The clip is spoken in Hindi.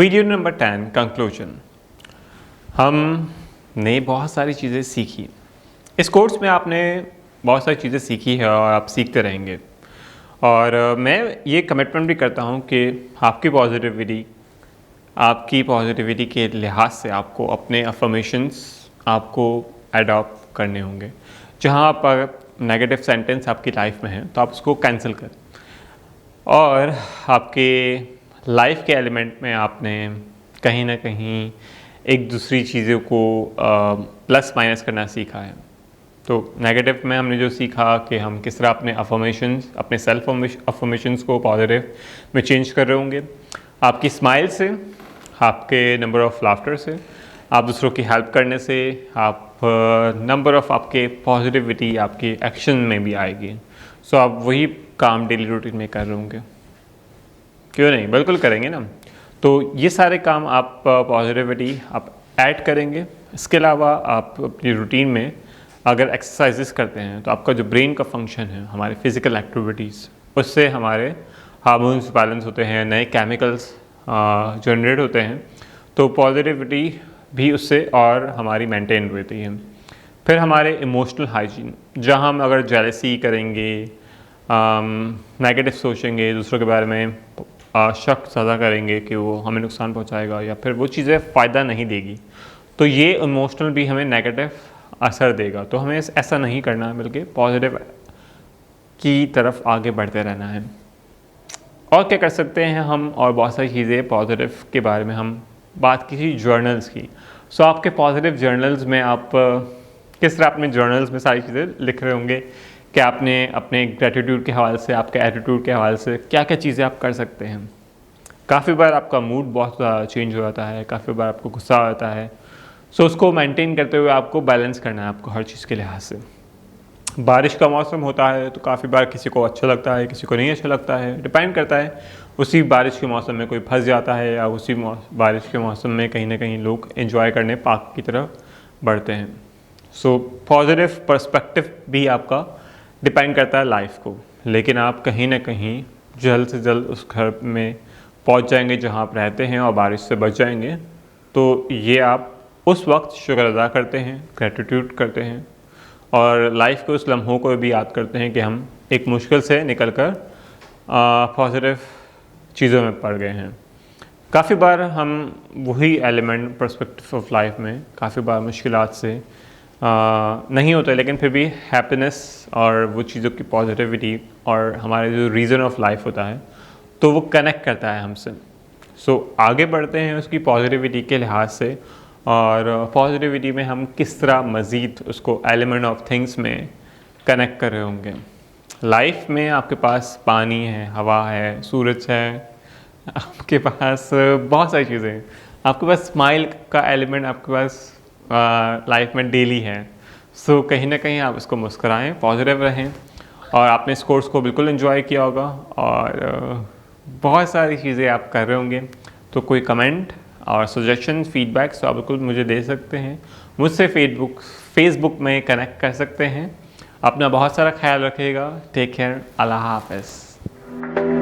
Video number 10 conclusion. हमने बहुत सारी चीज़ें सीखी इस कोर्स में। आपने बहुत सारी चीज़ें सीखी है और आप सीखते रहेंगे। और मैं ये कमिटमेंट भी करता हूँ कि आपकी पॉजिटिविटी के लिहाज से आपको अपने अफर्मेशंस आपको अडॉप्ट करने होंगे। जहाँ पर नेगेटिव सेंटेंस आपकी लाइफ में है तो आप उसको कैंसिल करें, और आपके लाइफ के एलिमेंट में आपने कहीं ना कहीं एक दूसरी चीज़ों को प्लस माइनस करना सीखा है। तो नेगेटिव में हमने जो सीखा कि हम किस तरह अपने अफर्मेशंस, अपने सेल्फ अफर्मेशंस को पॉजिटिव में चेंज कर रहे होंगे। आपकी स्माइल से, आपके नंबर ऑफ़ लाफ्टर से, आप दूसरों की हेल्प करने से, आप नंबर ऑफ़ आपके पॉजिटिविटी आपके एक्शन में भी आएगी। सो आप वही काम डेली रूटीन में कर रहे होंगे। क्यों नहीं, बिल्कुल करेंगे ना। तो ये सारे काम आप पॉजिटिविटी आप ऐड करेंगे। इसके अलावा आप अपनी रूटीन में अगर एक्सरसाइजेस करते हैं तो आपका जो ब्रेन का फंक्शन है, हमारे फिज़िकल एक्टिविटीज़, उससे हमारे हार्मोन्स बैलेंस होते हैं, नए केमिकल्स जनरेट होते हैं। तो पॉजिटिविटी भी उससे और हमारी मेंटेन रहती है। फिर हमारे इमोशनल हाइजीन, जहाँ हम अगर जेलसी करेंगे, नेगेटिव सोचेंगे, दूसरों के बारे में शक ज़्यादा करेंगे कि वो हमें नुकसान पहुंचाएगा या फिर वो चीज़ें फ़ायदा नहीं देगी, तो ये इमोशनल भी हमें नेगेटिव असर देगा। तो हमें ऐसा नहीं करना है, बल्कि पॉजिटिव की तरफ आगे बढ़ते रहना है। और क्या कर सकते हैं हम, और बहुत सारी चीज़ें पॉजिटिव के बारे में हम बात की थी जर्नल्स की। सो आपके पॉजिटिव जर्नल्स में आप किस तरह अपने जर्नल्स में सारी चीज़ें लिख रहे होंगे कि आपने अपने ग्रेटिट्यूड के हवाले से, आपके एटीट्यूड के हवाले से क्या क्या चीज़ें आप कर सकते हैं। काफ़ी बार आपका मूड बहुत चेंज हो जाता है, काफ़ी बार आपको गुस्सा आता है। सो उसको मेंटेन करते हुए आपको बैलेंस करना है, आपको हर चीज़ के लिहाज से। बारिश का मौसम होता है तो काफ़ी बार किसी को अच्छा लगता है, किसी को नहीं अच्छा लगता है, डिपेंड करता है। उसी बारिश के मौसम में कोई फंस जाता है, या उसी बारिश के मौसम में कहीं ना कहीं लोग एंजॉय करने पार्क की तरफ बढ़ते हैं। सो पॉजिटिव पर्सपेक्टिव भी आपका डिपेंड करता है लाइफ को, लेकिन आप कहीं ना कहीं जल्द से जल्द उस घर में पहुंच जाएंगे जहां आप रहते हैं, और बारिश से बच जाएंगे। तो ये आप उस वक्त शुक्र अदा करते हैं, ग्रेटिट्यूड करते हैं, और लाइफ के उस लम्हों को भी याद करते हैं कि हम एक मुश्किल से निकल कर पॉजिटिव चीज़ों में पड़ गए हैं। काफ़ी बार हम वही एलिमेंट पर्सपेक्टिव ऑफ लाइफ में काफ़ी बार मुश्किलात से नहीं होता है, लेकिन फिर भी हैप्पीनेस और वो चीज़ों की पॉजिटिविटी और हमारे जो रीज़न ऑफ लाइफ होता है, तो वो कनेक्ट करता है हमसे। सो आगे बढ़ते हैं उसकी पॉजिटिविटी के लिहाज से, और पॉजिटिविटी में हम किस तरह मज़ीद उसको एलिमेंट ऑफ थिंग्स में कनेक्ट कर रहे होंगे। लाइफ में आपके पास पानी है, हवा है, सूरज है, आपके पास बहुत सारी चीज़ें हैं। आपके पास स्माइल का एलिमेंट आपके पास लाइफ में डेली है। सो कहीं ना कहीं आप उसको मुस्कुराएं, पॉजिटिव रहें। और आपने इस कोर्स को बिल्कुल एंजॉय किया होगा, और बहुत सारी चीज़ें आप कर रहे होंगे। तो कोई कमेंट और सजेशन, फीडबैक्स तो आप बिल्कुल मुझे दे सकते हैं। मुझसे फेसबुक में कनेक्ट कर सकते हैं। अपना बहुत सारा ख्याल रखिएगा। Take care. अल्लाह हाफ़िज़।